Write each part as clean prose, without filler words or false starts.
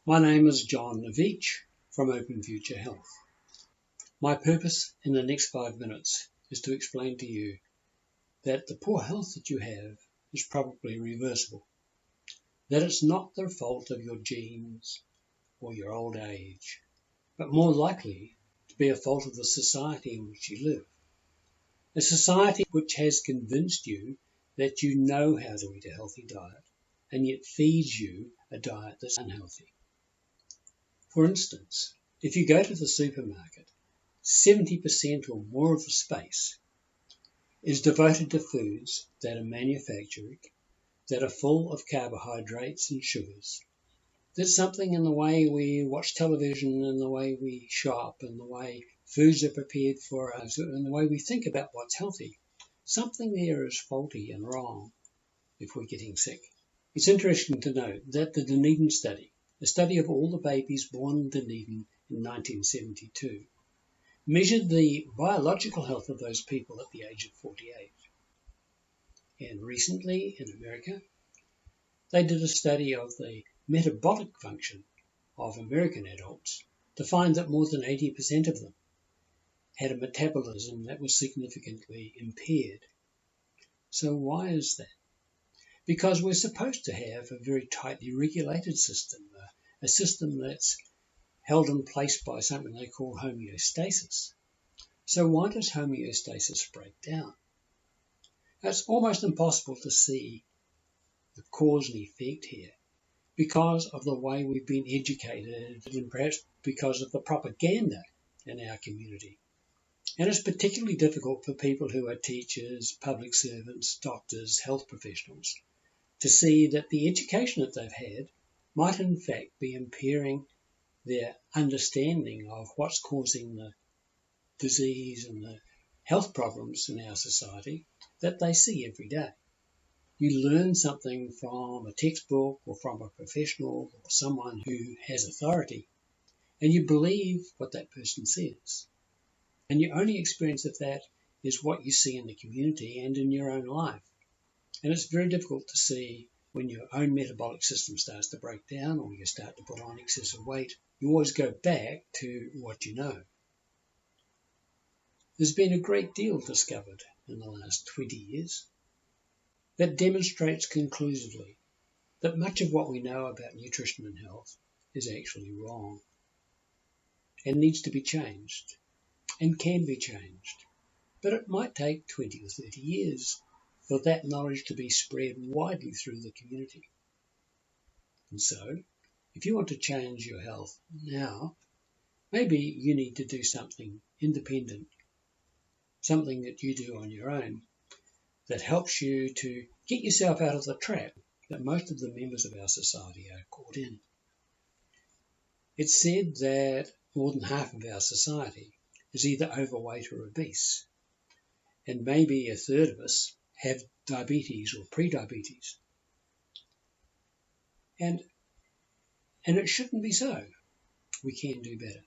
My name is John Veach from Open Future Health. My purpose in the next 5 minutes is to explain to you that the poor health that you have is probably reversible, that it's not the fault of your genes or your old age, but more likely to be a fault of the society in which you live. A society which has convinced you that you know how to eat a healthy diet and yet feeds you a diet that's unhealthy. For instance, if you go to the supermarket, 70% or more of the space is devoted to foods that are manufactured, that are full of carbohydrates and sugars. There's something in the way we watch television, in the way we shop, in the way foods are prepared for us, in the way we think about what's healthy. Something there is faulty and wrong if we're getting sick. It's interesting to note that the Dunedin study, a study of all the babies born in Dunedin in 1972, measured the biological health of those people at the age of 48. And recently in America, they did a study of the metabolic function of American adults to find that more than 80% of them had a metabolism that was significantly impaired. So why is that? Because we're supposed to have a very tightly regulated system, a system that's held in place by something they call homeostasis. So why does homeostasis break down? It's almost impossible to see the cause and effect here because of the way we've been educated and perhaps because of the propaganda in our community. And it's particularly difficult for people who are teachers, public servants, doctors, health professionals to see that the education that they've had might in fact be impairing their understanding of what's causing the disease and the health problems in our society that they see every day. You learn something from a textbook or from a professional or someone who has authority, and you believe what that person says. And your only experience of that is what you see in the community and in your own life. And it's very difficult to see when your own metabolic system starts to break down or you start to put on excessive weight. You always go back to what you know. There's been a great deal discovered in the last 20 years that demonstrates conclusively that much of what we know about nutrition and health is actually wrong and needs to be changed and can be changed. But it might take 20 or 30 years for that knowledge to be spread widely through the community. And so, if you want to change your health now, maybe you need to do something independent, something that you do on your own that helps you to get yourself out of the trap that most of the members of our society are caught in. It's said that more than half of our society is either overweight or obese, and maybe a third of us have diabetes or pre-diabetes. And it shouldn't be so. We can do better.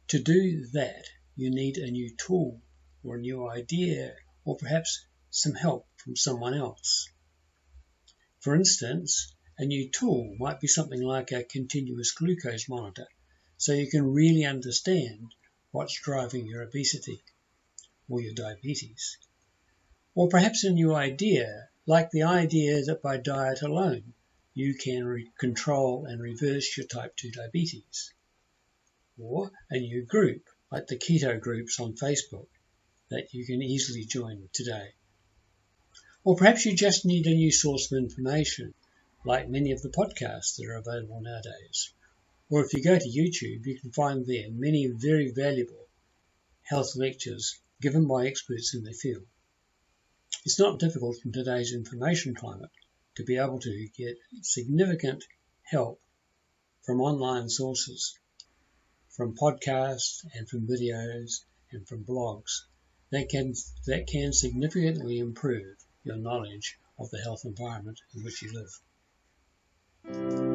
To do that, you need a new tool or a new idea or perhaps some help from someone else. For instance, a new tool might be something like a continuous glucose monitor, so you can really understand what's driving your obesity or your diabetes. Or perhaps a new idea, like the idea that by diet alone you can control and reverse your type 2 diabetes. Or a new group, like the keto groups on Facebook, that you can easily join today. Or perhaps you just need a new source of information, like many of the podcasts that are available nowadays. Or if you go to YouTube, you can find there many very valuable health lectures given by experts in their field. It's not difficult in today's information climate to be able to get significant help from online sources, from podcasts and from videos and from blogs that can significantly improve your knowledge of the health environment in which you live.